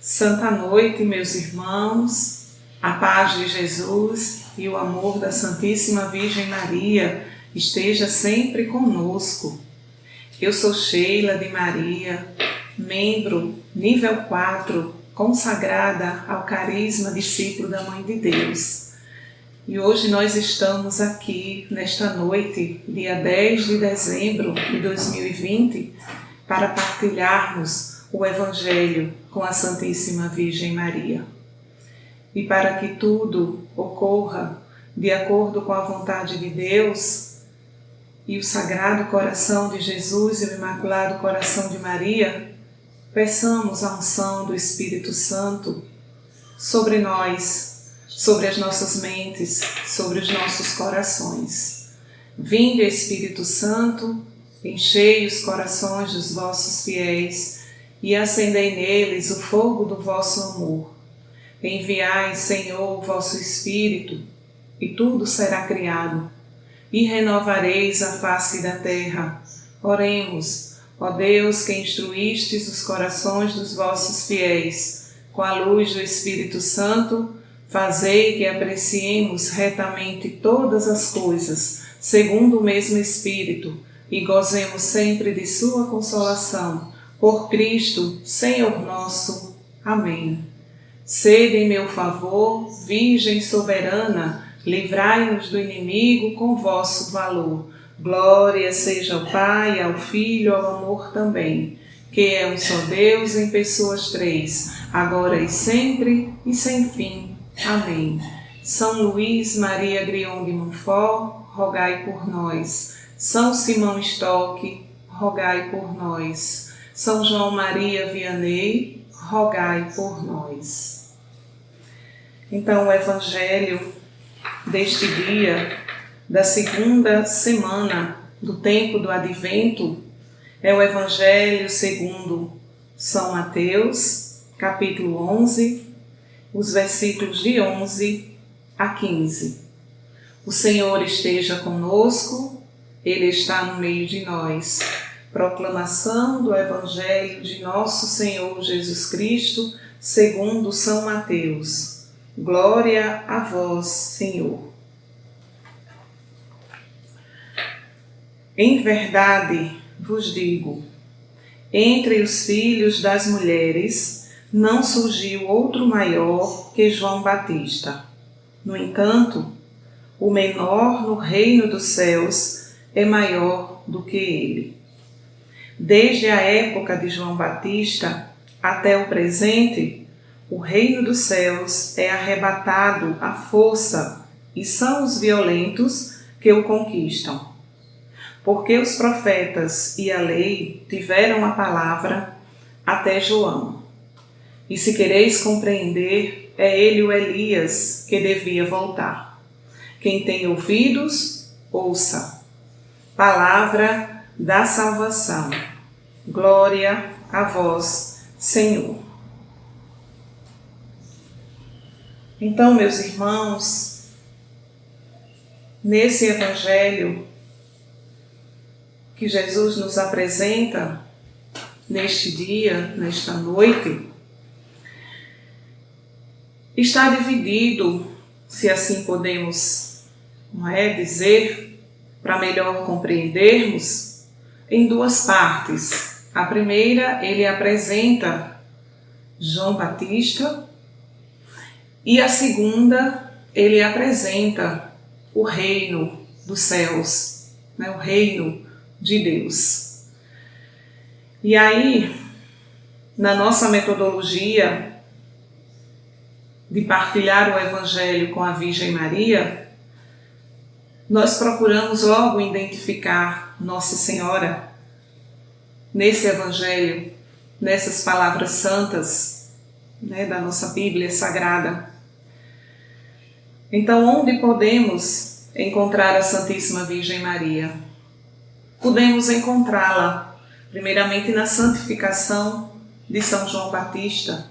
Santa noite, meus irmãos, a paz de Jesus e o amor da Santíssima Virgem Maria esteja sempre conosco. Eu sou Sheila de Maria, membro nível 4, consagrada ao carisma discípulo da Mãe de Deus. E hoje nós estamos aqui, nesta noite, dia 10 de dezembro de 2020, para partilharmos o Evangelho com a Santíssima Virgem Maria. E para que tudo ocorra de acordo com a vontade de Deus e o Sagrado Coração de Jesus e o Imaculado Coração de Maria, peçamos a unção do Espírito Santo sobre nós, sobre as nossas mentes, sobre os nossos corações. Vinde, Espírito Santo, enchei os corações dos vossos fiéis e acendei neles o fogo do vosso amor. Enviai, Senhor, o vosso Espírito, e tudo será criado, e renovareis a face da terra. Oremos, ó Deus, que instruístes os corações dos vossos fiéis, com a luz do Espírito Santo, fazei que apreciemos retamente todas as coisas, segundo o mesmo Espírito, e gozemos sempre de sua consolação. Por Cristo, Senhor nosso. Amém. Sede em meu favor, Virgem soberana, livrai-nos do inimigo com vosso valor. Glória seja ao Pai, ao Filho e ao amor também, que é um só Deus em pessoas três, agora e sempre e sem fim. Amém. São Luís Maria Grion de Montfort, rogai por nós. São Simão Stock, rogai por nós. São João Maria Vianney, rogai por nós. Então, o Evangelho deste dia, da segunda semana do tempo do Advento, é o Evangelho segundo São Mateus, capítulo 11, os versículos de 11 a 15. O Senhor esteja conosco, Ele está no meio de nós. Proclamação do Evangelho de nosso Senhor Jesus Cristo, segundo São Mateus. Glória a vós, Senhor. Em verdade vos digo, entre os filhos das mulheres não surgiu outro maior que João Batista. No entanto, o menor no reino dos céus é maior do que ele. Desde a época de João Batista até o presente, o reino dos céus é arrebatado à força e são os violentos que o conquistam. Porque os profetas e a lei tiveram a palavra até João. E se quereis compreender, é ele o Elias que devia voltar. Quem tem ouvidos, ouça. Palavra da salvação. Glória a vós, Senhor. Então, meus irmãos, nesse Evangelho que Jesus nos apresenta neste dia, nesta noite, está dividido, se assim podemos, dizer, para melhor compreendermos, em duas partes. A primeira, ele apresenta João Batista, e a segunda, ele apresenta o reino dos céus, o reino de Deus. E aí, na nossa metodologia de partilhar o Evangelho com a Virgem Maria, nós procuramos logo identificar Nossa Senhora nesse Evangelho, nessas palavras santas, da nossa Bíblia Sagrada. Então, onde podemos encontrar a Santíssima Virgem Maria? Podemos encontrá-la, primeiramente, na santificação de São João Batista,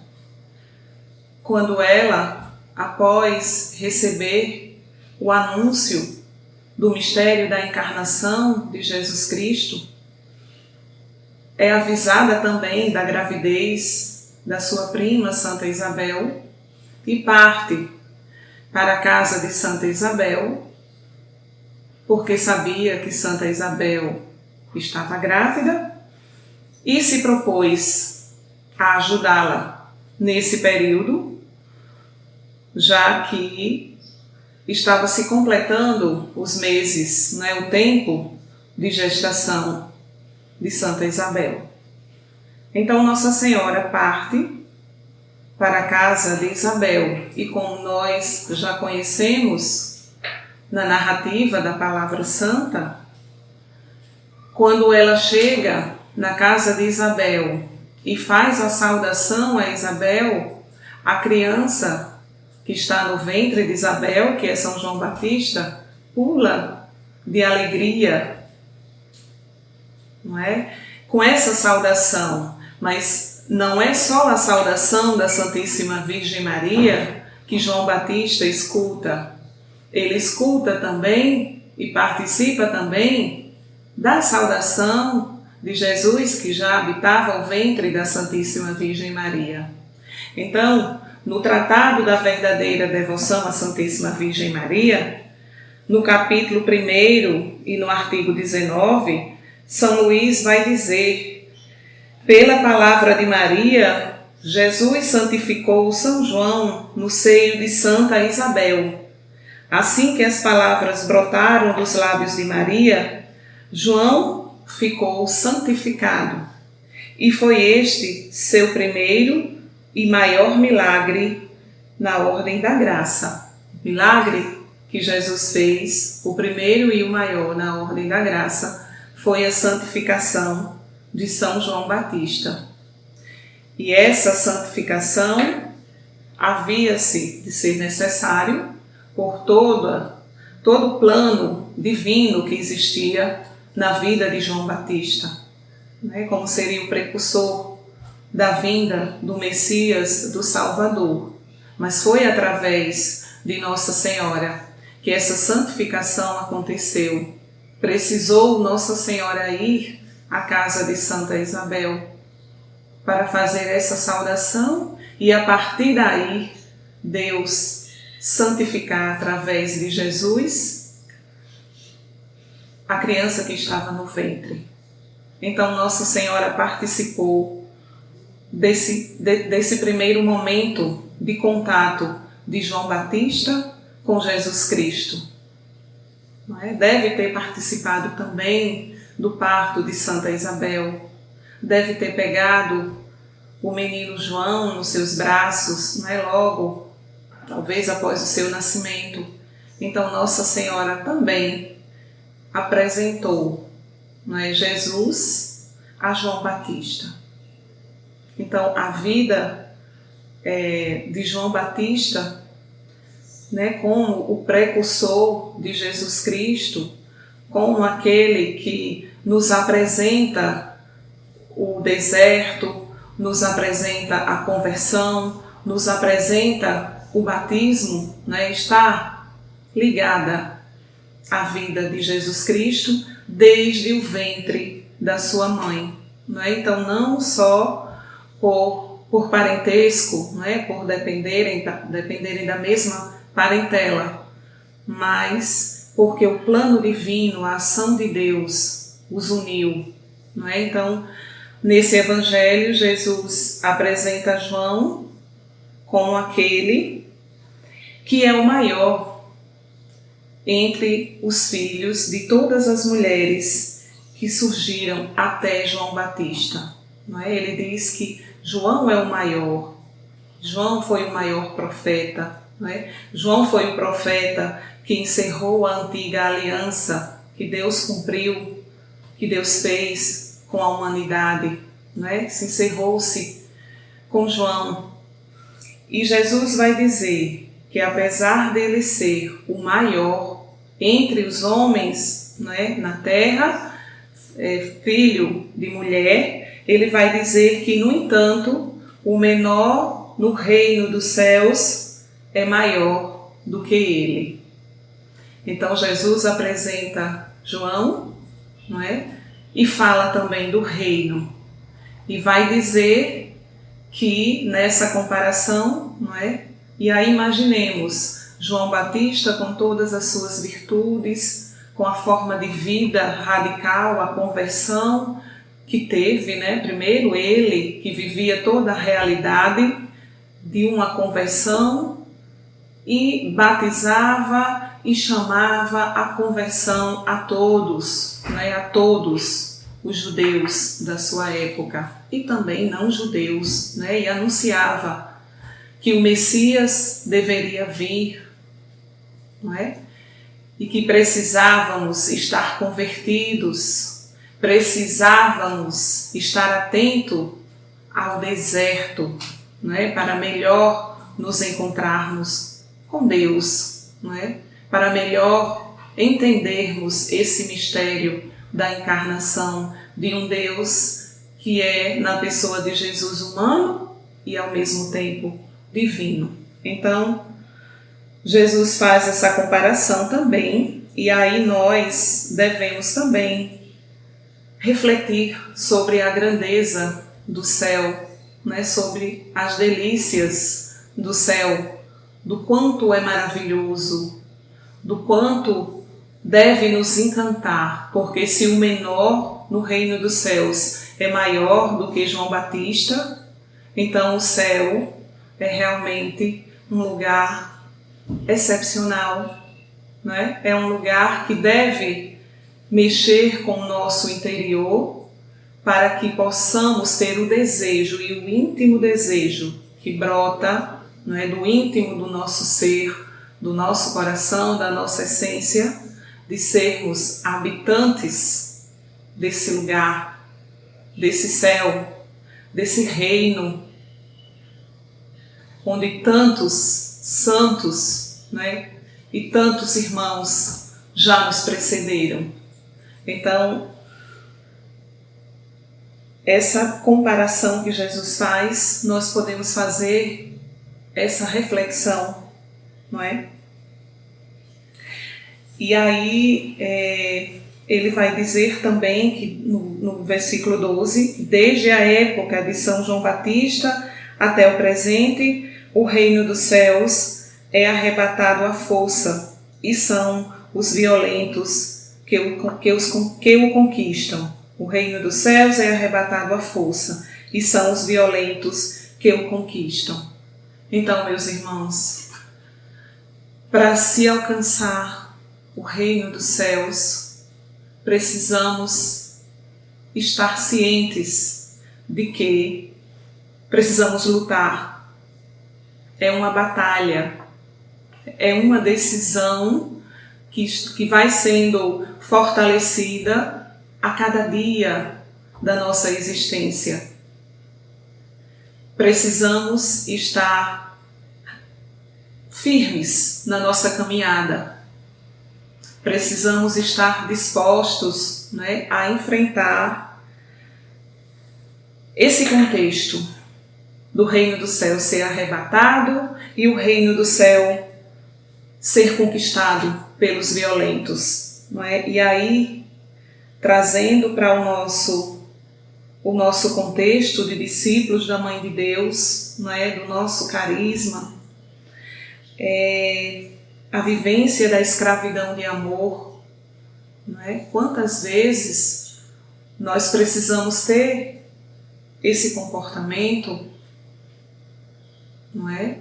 quando ela, após receber o anúncio do mistério da encarnação de Jesus Cristo, é avisada também da gravidez da sua prima Santa Isabel e parte para a casa de Santa Isabel, porque sabia que Santa Isabel estava grávida e se propôs a ajudá-la nesse período, já que estava se completando os meses, o tempo de gestação de Santa Isabel. Então Nossa Senhora parte para a casa de Isabel e, como nós já conhecemos na narrativa da Palavra Santa, quando ela chega na casa de Isabel e faz a saudação a Isabel, a criança que está no ventre de Isabel, que é São João Batista, pula de alegria, não é? Com essa saudação. Mas não é só a saudação da Santíssima Virgem Maria que João Batista escuta. Ele escuta também e participa também da saudação de Jesus, que já habitava o ventre da Santíssima Virgem Maria. Então, no Tratado da Verdadeira Devoção à Santíssima Virgem Maria, no capítulo 1 e no artigo 19, São Luís vai dizer: pela palavra de Maria, Jesus santificou São João no seio de Santa Isabel. Assim que as palavras brotaram dos lábios de Maria, João ficou santificado. E foi este seu primeiro e maior milagre na ordem da graça. Milagre que Jesus fez, o primeiro e o maior na ordem da graça, foi a santificação de São João Batista. E essa santificação havia-se de ser necessário por todo o plano divino que existia na vida de João Batista, como seria o precursor da vinda do Messias, do Salvador. Mas foi através de Nossa Senhora que essa santificação aconteceu. Precisou Nossa Senhora ir à casa de Santa Isabel para fazer essa saudação e, a partir daí, Deus santificar através de Jesus a criança que estava no ventre. Então Nossa Senhora participou desse primeiro momento de contato de João Batista com Jesus Cristo. Deve ter participado também do parto de Santa Isabel, deve ter pegado o menino João nos seus braços, logo, talvez após o seu nascimento. Então Nossa Senhora também apresentou Jesus a João Batista. Então a vida de João Batista, como o precursor de Jesus Cristo, como aquele que nos apresenta o deserto, nos apresenta a conversão, nos apresenta o batismo, está ligada à vida de Jesus Cristo desde o ventre da sua mãe. Então, não só por parentesco, por dependerem da mesma parentela, mas porque o plano divino, a ação de Deus, os uniu. Então, nesse Evangelho, Jesus apresenta João como aquele que é o maior entre os filhos de todas as mulheres que surgiram até João Batista. Ele diz que João é o maior. João foi o maior profeta. João foi o profeta que encerrou a antiga aliança que Deus cumpriu, que Deus fez com a humanidade. Se encerrou-se com João. E Jesus vai dizer que, apesar dele ser o maior entre os homens na terra, filho de mulher, ele vai dizer que, no entanto, o menor no reino dos céus é maior do que ele. Então Jesus apresenta João, e fala também do reino. E vai dizer que nessa comparação, não é? E aí imaginemos João Batista com todas as suas virtudes, com a forma de vida radical, a conversão que teve, né? Primeiro ele que vivia toda a realidade de uma conversão e batizava e chamava a conversão a todos, né? A todos os judeus da sua época e também não judeus, né? E anunciava que o Messias deveria vir, não é? E que precisávamos estar convertidos, precisávamos estar atento ao deserto, não é? Para melhor nos encontrarmos com Deus, não é? Para melhor entendermos esse mistério da encarnação de um Deus que é na pessoa de Jesus humano e ao mesmo tempo divino. Então, Jesus faz essa comparação também, e aí nós devemos também refletir sobre a grandeza do céu, né? Sobre as delícias do céu, do quanto é maravilhoso, do quanto deve nos encantar, porque se o menor no reino dos céus é maior do que João Batista, então o céu é realmente um lugar excepcional, né? É um lugar que deve mexer com o nosso interior para que possamos ter o desejo e o íntimo desejo que brota, não é, do íntimo do nosso ser, do nosso coração, da nossa essência, de sermos habitantes desse lugar, desse céu, desse reino, onde tantos santos, né, e tantos irmãos já nos precederam. Então, essa comparação que Jesus faz, nós podemos fazer essa reflexão, não é? E aí ele vai dizer também que no versículo 12, desde a época de São João Batista até o presente, o reino dos céus é arrebatado à força, e são os violentos que o conquistam. O reino dos céus é arrebatado à força, e são os violentos que o conquistam. Então, meus irmãos, para se alcançar o reino dos céus, precisamos estar cientes de que precisamos lutar. É uma batalha, é uma decisão que vai sendo fortalecida a cada dia da nossa existência. Precisamos estar firmes na nossa caminhada. Precisamos estar dispostos, né, a enfrentar esse contexto do reino do céu ser arrebatado e o reino do céu ser conquistado pelos violentos, não é? E aí, trazendo para o nosso contexto de discípulos da Mãe de Deus, não é? Do nosso carisma, a vivência da escravidão de amor, não é? Quantas vezes nós precisamos ter esse comportamento, não é?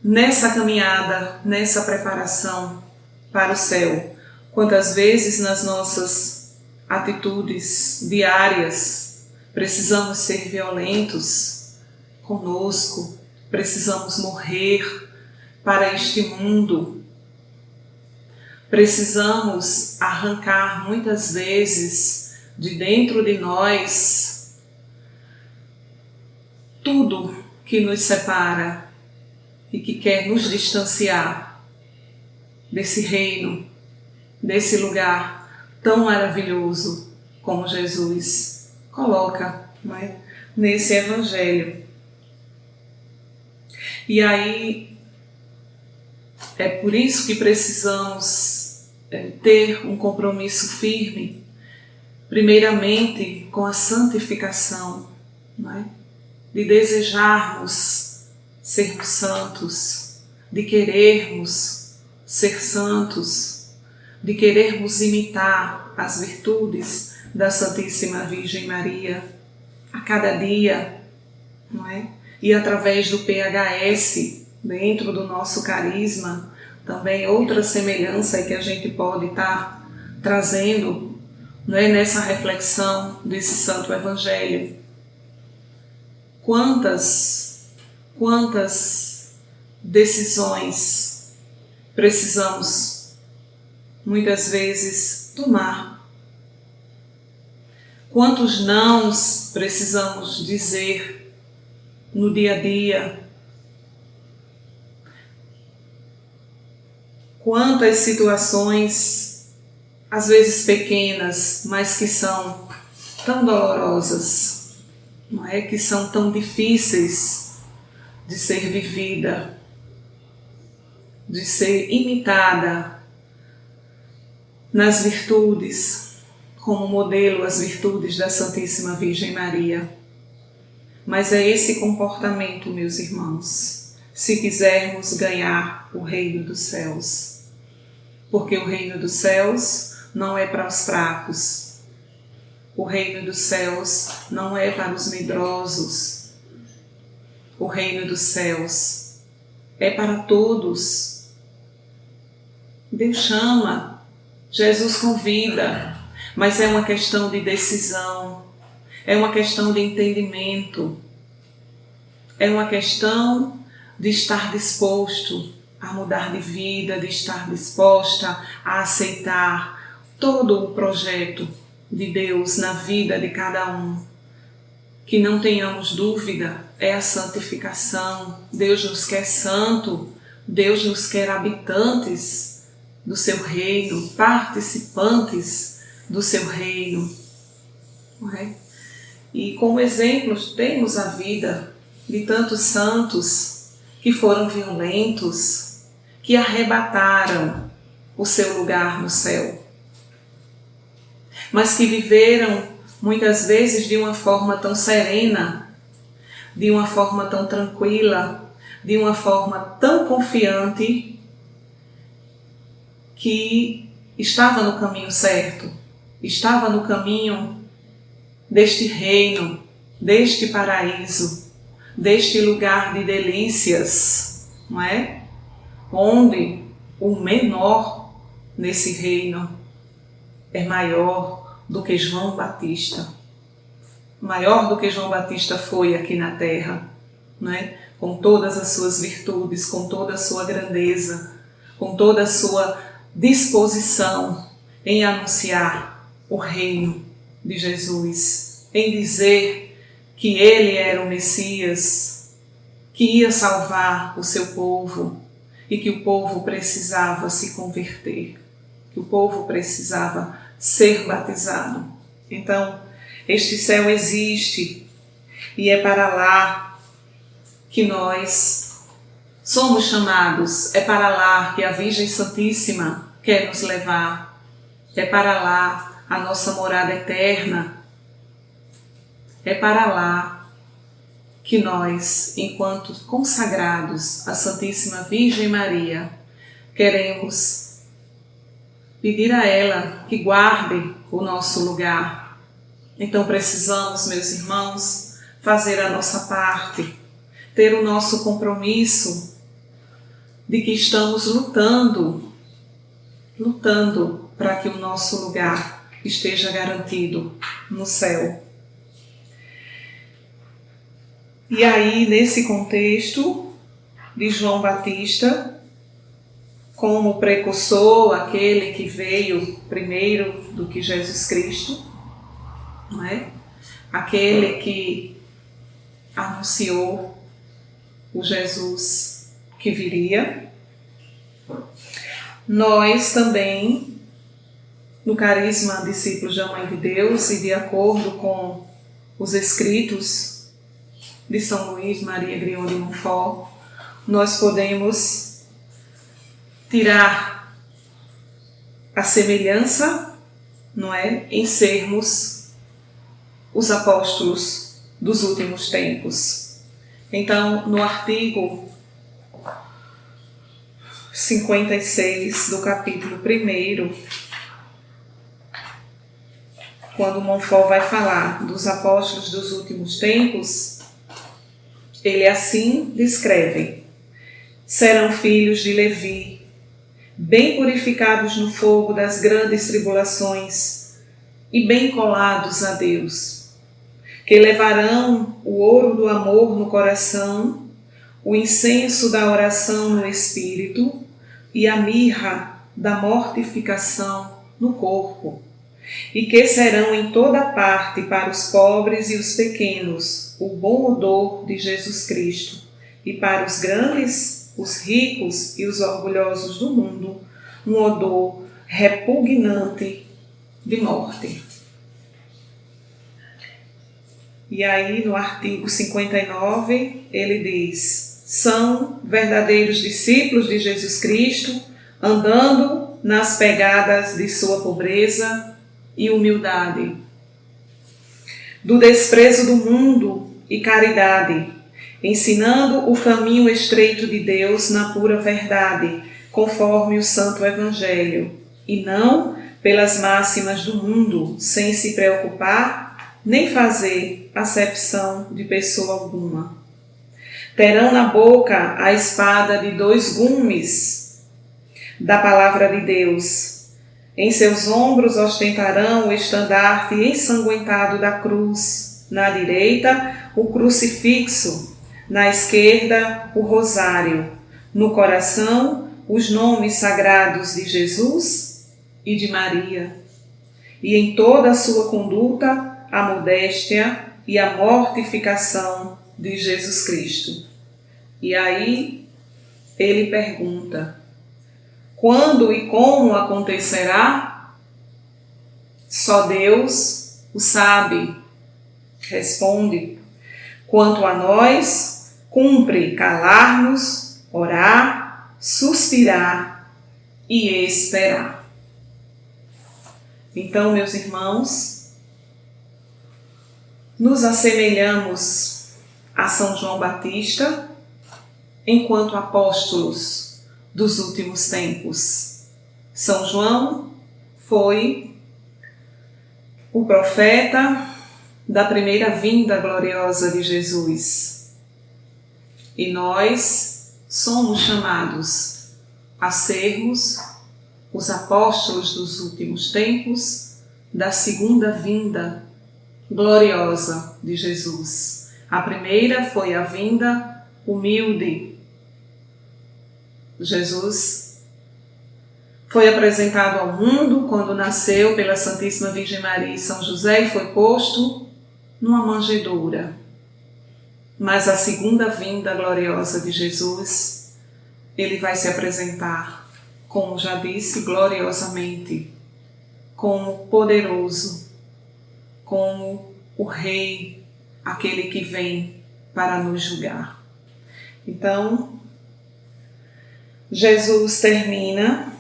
Nessa caminhada, nessa preparação para o céu. Quantas vezes nas nossas atitudes diárias precisamos ser violentos conosco, precisamos morrer para este mundo. Precisamos arrancar muitas vezes de dentro de nós tudo que nos separa e que quer nos distanciar desse reino, desse lugar tão maravilhoso como Jesus coloca, não é? Nesse Evangelho. E aí, é por isso que precisamos ter um compromisso firme, primeiramente com a santificação, não é? de desejarmos sermos santos, de querermos ser santos, de querermos imitar as virtudes da Santíssima Virgem Maria a cada dia, não é? E através do PHS, dentro do nosso carisma, também outra semelhança que a gente pode estar trazendo, não é, nessa reflexão desse Santo Evangelho. Quantas decisões precisamos muitas vezes tomar? Quantos nãos precisamos dizer no dia a dia? Quantas situações, às vezes pequenas, mas que são tão dolorosas, não é? Que são tão difíceis de ser vivida, de ser imitada nas virtudes, como modelo as virtudes da Santíssima Virgem Maria. Mas é esse comportamento, meus irmãos, se quisermos ganhar o reino dos céus. Porque o reino dos céus não é para os fracos. O reino dos céus não é para os medrosos. O reino dos céus é para todos. Deus chama, Jesus convida, mas é uma questão de decisão, é uma questão de entendimento, é uma questão de estar disposto a mudar de vida, de estar disposta a aceitar todo o projeto de Deus na vida de cada um. Que não tenhamos dúvida, é a santificação. Deus nos quer santo, Deus nos quer habitantes do seu reino, participantes do seu reino. Não é? E como exemplos temos a vida de tantos santos que foram violentos, que arrebataram o seu lugar no céu, mas que viveram muitas vezes de uma forma tão serena, de uma forma tão tranquila, de uma forma tão confiante, que estava no caminho certo, estava no caminho deste reino, deste paraíso, deste lugar de delícias, não é? Onde o menor nesse reino é maior do que João Batista. Maior do que João Batista foi aqui na terra, não é? Com todas as suas virtudes, com toda a sua grandeza, com toda a sua disposição em anunciar o reino de Jesus, em dizer que ele era o Messias, que ia salvar o seu povo e que o povo precisava se converter, que o povo precisava ser batizado. Então, este céu existe e é para lá que nós somos chamados, é para lá que a Virgem Santíssima quer nos levar, é para lá a nossa morada eterna, é para lá que nós, enquanto consagrados à Santíssima Virgem Maria, queremos pedir a ela que guarde o nosso lugar. Então precisamos, meus irmãos, fazer a nossa parte, ter o nosso compromisso de que estamos lutando para que o nosso lugar esteja garantido no céu. E aí, nesse contexto de João Batista, como precursor, aquele que veio primeiro do que Jesus Cristo, não é? Aquele que anunciou o Jesus que viria, nós também, no carisma Discípulos da Mãe de Deus e de acordo com os escritos de São Luís Maria Griot de Montfort, nós podemos tirar a semelhança, não é, em sermos os apóstolos dos últimos tempos. Então, no artigo 56 do capítulo 1, quando Montfort vai falar dos apóstolos dos últimos tempos, ele assim descreve: serão filhos de Levi, bem purificados no fogo das grandes tribulações e bem colados a Deus, que levarão o ouro do amor no coração, o incenso da oração no espírito e a mirra da mortificação no corpo, e que serão em toda parte para os pobres e os pequenos o bom odor de Jesus Cristo, e para os grandes, os ricos e os orgulhosos do mundo, um odor repugnante de morte. E aí no artigo 59 ele diz: são verdadeiros discípulos de Jesus Cristo, andando nas pegadas de sua pobreza e humildade, do desprezo do mundo e caridade, ensinando o caminho estreito de Deus na pura verdade, conforme o Santo Evangelho, e não pelas máximas do mundo, sem se preocupar nem fazer acepção de pessoa alguma. Terão na boca a espada de 2 gumes da palavra de Deus. Em seus ombros ostentarão o estandarte ensanguentado da cruz, na direita o crucifixo, na esquerda o rosário, no coração os nomes sagrados de Jesus e de Maria, e em toda a sua conduta a modéstia e a mortificação de Jesus Cristo. E aí ele pergunta: quando e como acontecerá? Só Deus o sabe. Responde: quanto a nós, cumpre calar-nos, orar, suspirar e esperar. Então, meus irmãos, nos assemelhamos a São João Batista enquanto apóstolos dos últimos tempos. São João foi o profeta da primeira vinda gloriosa de Jesus. E nós somos chamados a sermos os apóstolos dos últimos tempos da segunda vinda gloriosa de Jesus. A primeira foi a vinda humilde. Jesus foi apresentado ao mundo quando nasceu pela Santíssima Virgem Maria e São José e foi posto numa manjedoura. Mas a segunda vinda gloriosa de Jesus, ele vai se apresentar, como já disse, gloriosamente, como poderoso, como o Rei, aquele que vem para nos julgar. Então, Jesus termina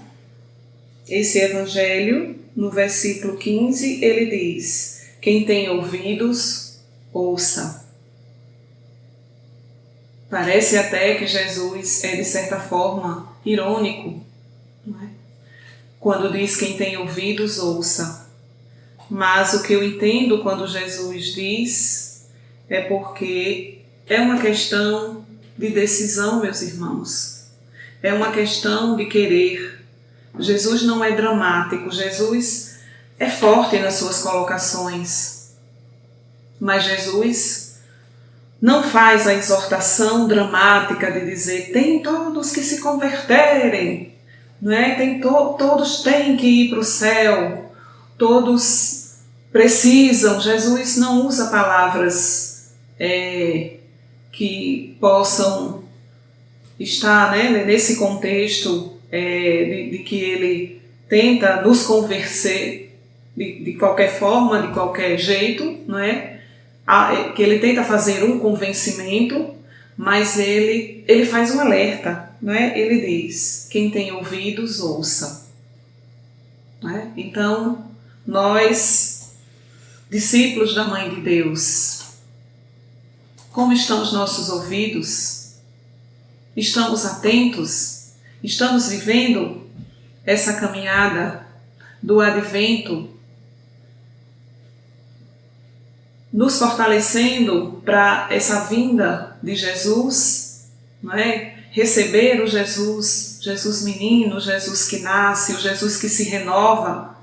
esse evangelho no versículo 15, ele diz: quem tem ouvidos, ouça. Parece até que Jesus é, de certa forma, irônico, não é? Quando diz quem tem ouvidos, ouça. Mas o que eu entendo quando Jesus diz é porque é uma questão de decisão, meus irmãos. É uma questão de querer. Jesus não é dramático, Jesus é forte nas suas colocações. Mas Jesus não faz a exortação dramática de dizer: tem todos que se converterem, não é? Todos têm que ir para o céu, todos precisam. Jesus não usa palavras que possam estar, né, nesse contexto de que ele tenta nos convencer de qualquer forma, de qualquer jeito, não é? Que ele tenta fazer um convencimento, mas ele faz um alerta, não é? Ele diz: quem tem ouvidos, ouça. Não é? Então, nós, discípulos da Mãe de Deus, Como estão os nossos ouvidos? Estamos atentos? Estamos vivendo essa caminhada do advento, nos fortalecendo para essa vinda de Jesus, não é? Receber o Jesus menino, Jesus que nasce, o Jesus que se renova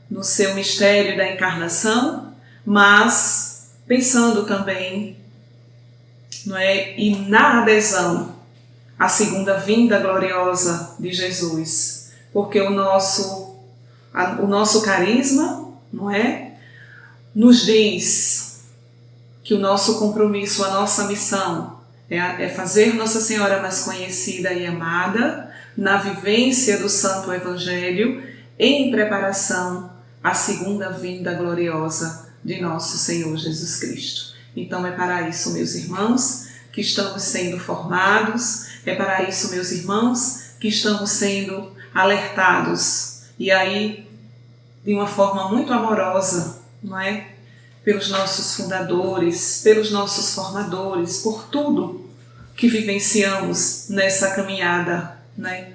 no seu mistério da encarnação, mas pensando também, não é? E na adesão à segunda vinda gloriosa de Jesus, porque o nosso carisma, não é? Nos diz que o nosso compromisso, a nossa missão é fazer Nossa Senhora mais conhecida e amada na vivência do Santo Evangelho em preparação à segunda vinda gloriosa de nosso Senhor Jesus Cristo. Então é para isso, meus irmãos, que estamos sendo formados, é para isso, meus irmãos, que estamos sendo alertados, e aí de uma forma muito amorosa, não é? Pelos nossos fundadores, pelos nossos formadores, por tudo que vivenciamos nessa caminhada, né?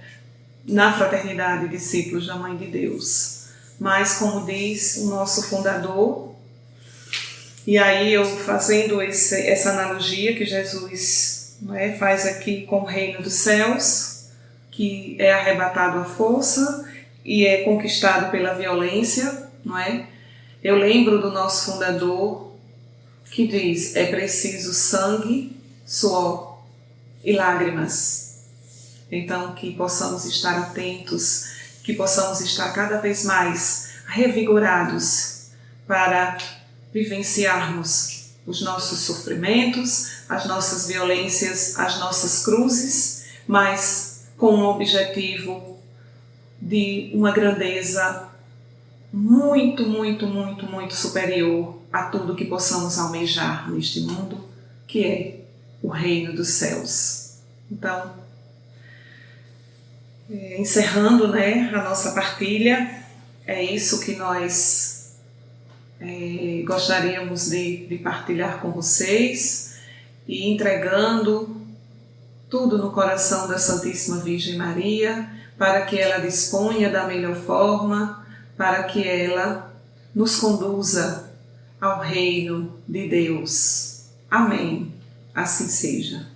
Na fraternidade discípulos da Mãe de Deus. Mas, como diz o nosso fundador, e aí eu fazendo essa analogia que Jesus, não é, faz aqui com o reino dos céus, que é arrebatado à força e é conquistado pela violência, não é? Eu lembro do nosso fundador que diz: é preciso sangue, suor e lágrimas. Então, que possamos estar atentos, que possamos estar cada vez mais revigorados para vivenciarmos os nossos sofrimentos, as nossas violências, as nossas cruzes, mas com um objetivo de uma grandeza muito, muito, muito, muito superior a tudo que possamos almejar neste mundo, que é o reino dos céus. Então, encerrando, né, a nossa partilha, é isso que nós gostaríamos de partilhar com vocês e entregando tudo no coração da Santíssima Virgem Maria, para que ela disponha da melhor forma, para que ela nos conduza ao reino de Deus. Amém. Assim seja.